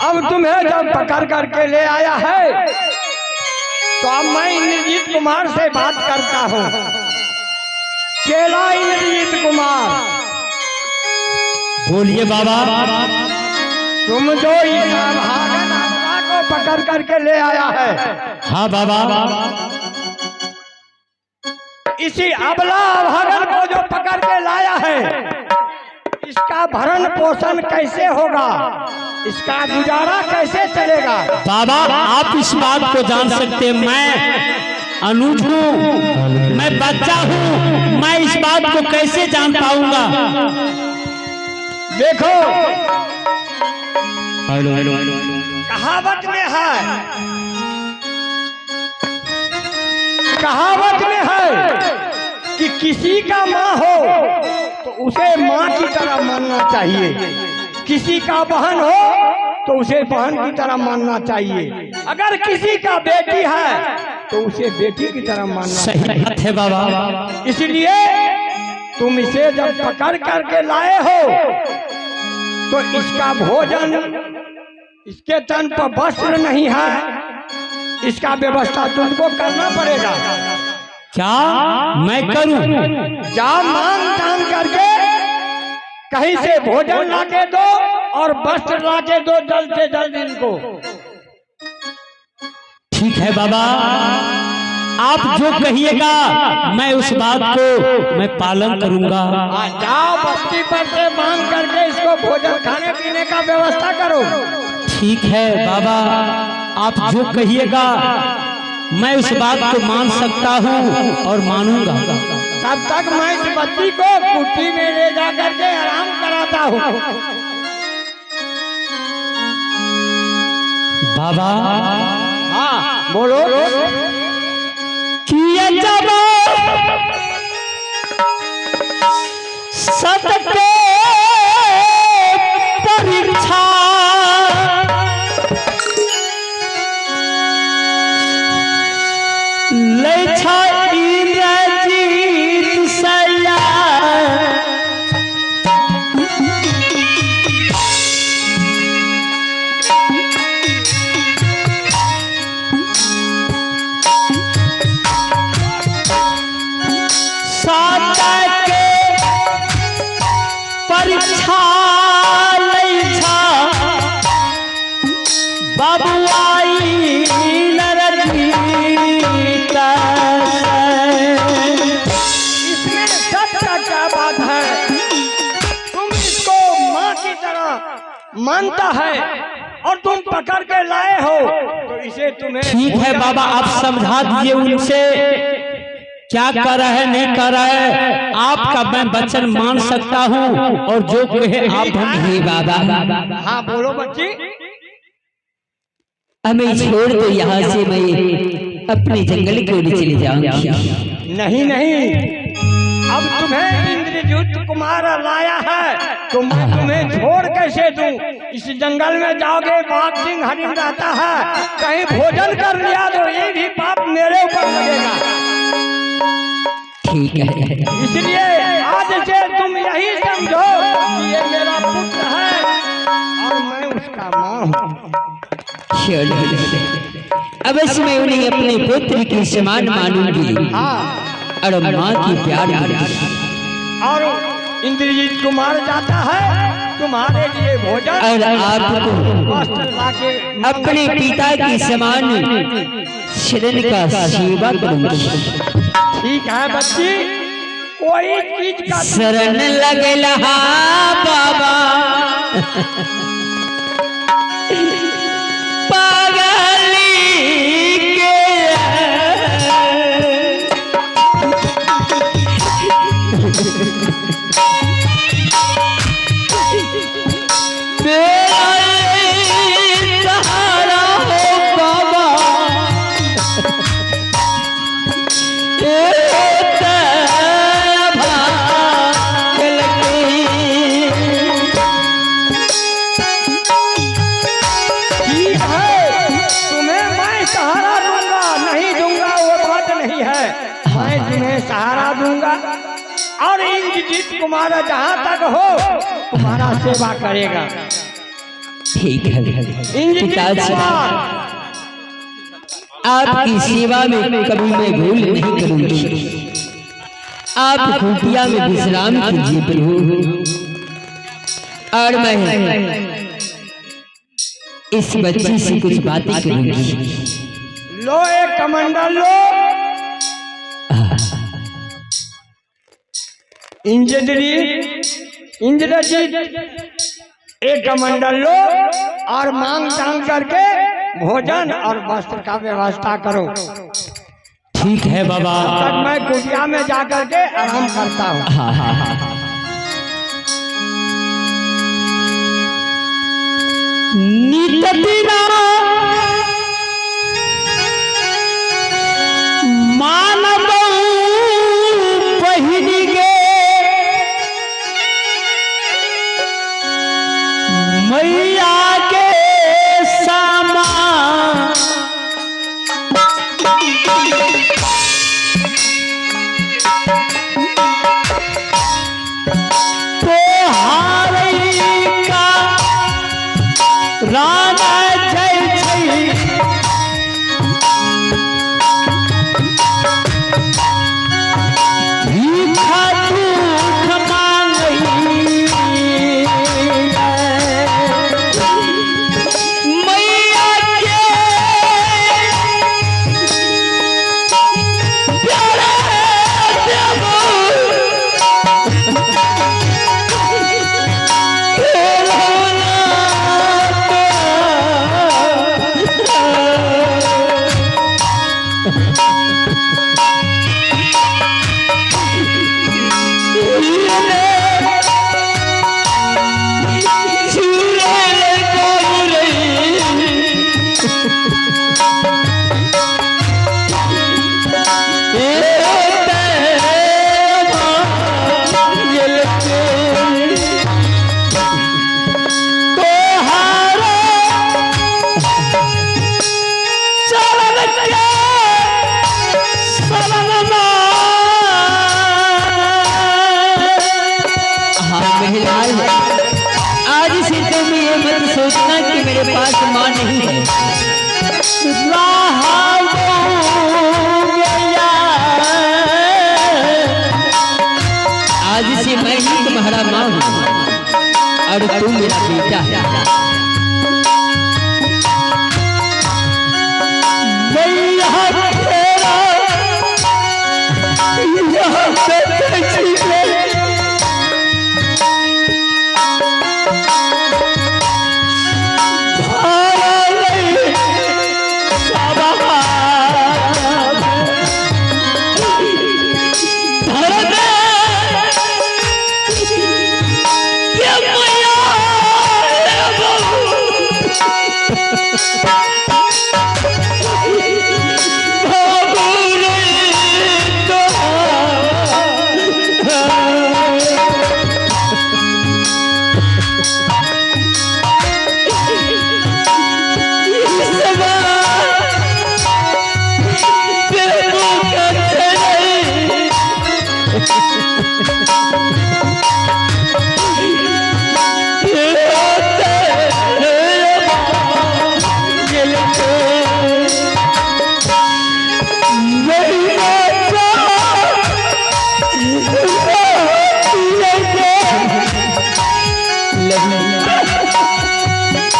अब तुम्हें जब पकड़ करके ले आया है तो अब मैं इंद्रजीत कुमार से बात करता हूँ। चेला इंद्रजीत कुमार, बोलिए बाबा। तुम जो इस अभागन अबला को पकड़ करके ले आया है, हाँ बाबा। इसी अबला अभागन को जो पकड़ के लाया है, इसका भरण पोषण कैसे होगा, इसका गुजारा कैसे चलेगा? बाबा आप इस बात को जान सकते हैं, मैं अनुज हूँ, मैं बच्चा हूँ, मैं इस बात को कैसे जान पाऊंगा? देखो हेलो हेलो कहावत में है, कहावत में है कि किसी का माँ हो तो उसे माँ की तरह मानना चाहिए, किसी का बहन हो तो उसे बहन की तरह मानना चाहिए, अगर किसी का बेटी है तो उसे बेटी की तरह मानना सही बात है बाबा। इसलिए तुम इसे जब पकड़ करके लाए हो तो इसका भोजन, इसके तन पर वस्त्र नहीं है, इसका व्यवस्था तुमको करना पड़ेगा। क्या मैं करूं? जाओ मांग तान करके कहीं से भोजन लाके दो और वस्त्र लाके दो जल्द से जल्द इनको। ठीक है बाबा, आप जो कहिएगा मैं उस बात को मैं पालन करूंगा। जाओ बस्ती पर से मांग करके इसको भोजन खाने पीने का व्यवस्था करो। ठीक है बाबा, आप जो कहिएगा मैं उस बात को मान सकता हूँ और मानूंगा। तब तक मैं इस बच्ची को कुटी में ले जा करके आराम कराता हूँ। बाबा हाँ बोलो। किया जब सबके परीक्षा ले इंद्रजीत सैया परीक्षा बाबुआई इसमें सत्य क्या बात है? तुम इसको माँ की तरह मानता है और तुम पकड़ के लाए हो तो इसे तुम्हें। ठीक है बाबा, आप समझा दीजिए उनसे क्या कर रहा है नहीं कर रहा है। आपका मैं वचन मान सकता हूँ और जो कहे आप हम ही बाबा। हाँ बोलो बच्ची। हमें छोड़ दो यहाँ से, मैं अपने जंगल की ओर चली जाऊंगी। नहीं नहीं, अब तुम्हें इंद्रजीत कुमार लाया है तो मैं तुम्हें छोड़ कैसे दूं? इस जंगल में जाओगे, बाघ सिंह हरिण रहता है, कहीं भोजन कर लिया तो ये भी पाप मेरे ऊपर लगेगा। ठीक है, इसलिए आज से तुम यही समझो कि ये मेरा पुत्र है और मैं उसका माँ हूँ। अवश्य मैं उन्हें अपने पुत्र के समान मानूंगी। हाँ, और माँ की प्यार करूंगी। और इंद्रजीत कुमार जाता है तुम्हारे लिए भोजन और आपको वस्त्र लाके अपने पिता के समान शरण का सेवा करूंगी। ठीक है बच्ची, कोई चीज का शरण लगेला बाबा पागली के सहारा हो बाबा। सहारा दूंगा और इंद्रजीत कुमार जहाँ तक हो तुम्हारा सेवा करेगा। ठीक है इंजीनियर पिताजी, कुमार, आपकी सेवा में कभी मैं भूल नहीं करूंगी। आप कुटिया में विश्राम कीजिए प्रभु, और मैं इस बच्ची से कुछ बातें करूंगी। लो एक कमंडल लो। इंद्रजीत एक कमंडल लो और मांग टांग करके भोजन और वस्त्र का व्यवस्था करो। ठीक है बाबा। तब मैं कुटिया में जाकर के आराम करता हूँ। हाँ हाँ हाँ। नित दिना मानव बहिन गे मैया के सामा राधा जय छई भीखा दुख मांगई मैया के प्यारे देवो आज से तुम ये मत सोचना कि मेरे पास माँ नहीं है। आज से मैं ही तुम्हारा माँ हूँ और तू मेरा बेटा है।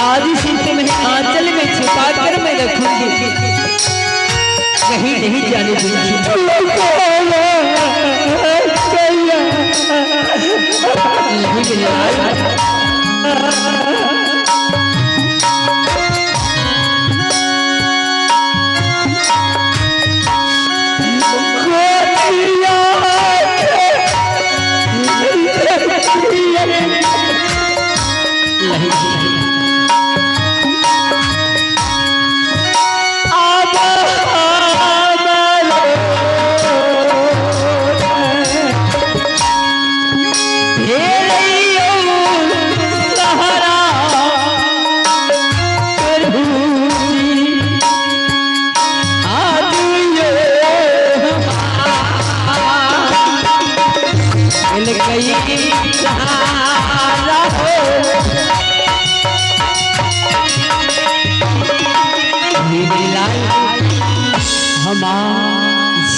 आज से तुम्हें आंचल में छिपा कर मैं रखूंगी, कहीं नहीं जाने दूंगी।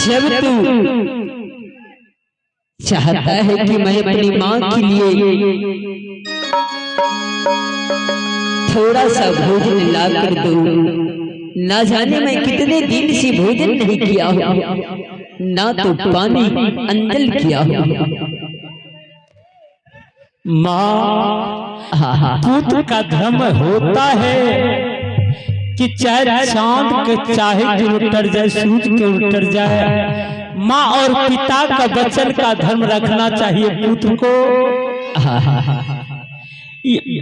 जब तू चाहता है कि मैं अपनी माँ के लिए थोड़ा सा भोजन ला कर दूं, ना जाने मैं कितने दिन से भोजन नहीं किया हूँ, ना तो पानी अंदर किया हूँ। माँ, पुत्र का धर्म होता है कि चाहे चांद के चाहे कि उतर जाए, सूरज के उतर जाए, माँ और पिता का वचन का धर्म रखना चाहिए पुत्र को।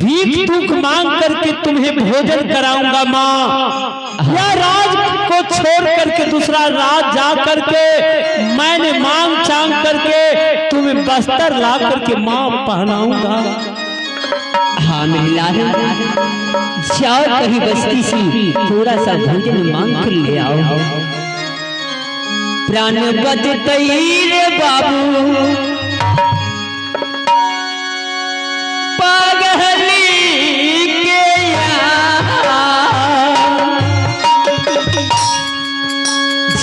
भीख दुख मांग करके तुम्हें भोजन कराऊंगा माँ, या राज को छोड़ करके दूसरा राज जा करके मैंने मांग चांग करके तुम्हें बस्तर ला करके माँ पहनाऊंगा। हाँ मेरी लाल, जाओ कहीं बस्ती से थोड़ा सा भोजन मांग कर ले आओ। प्राण बजतई रे बाबू पागली के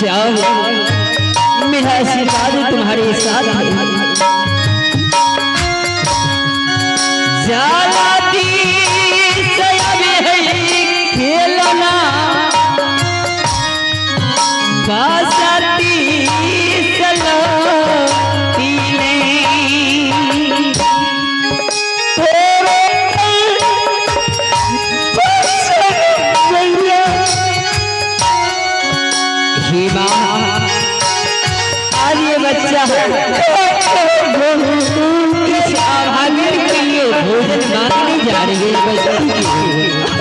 जाओ, मेरा आशीर्वाद तुम्हारे साथ है। बच्चा इस आभागिन के लिए भोजन मांगने जा रही है।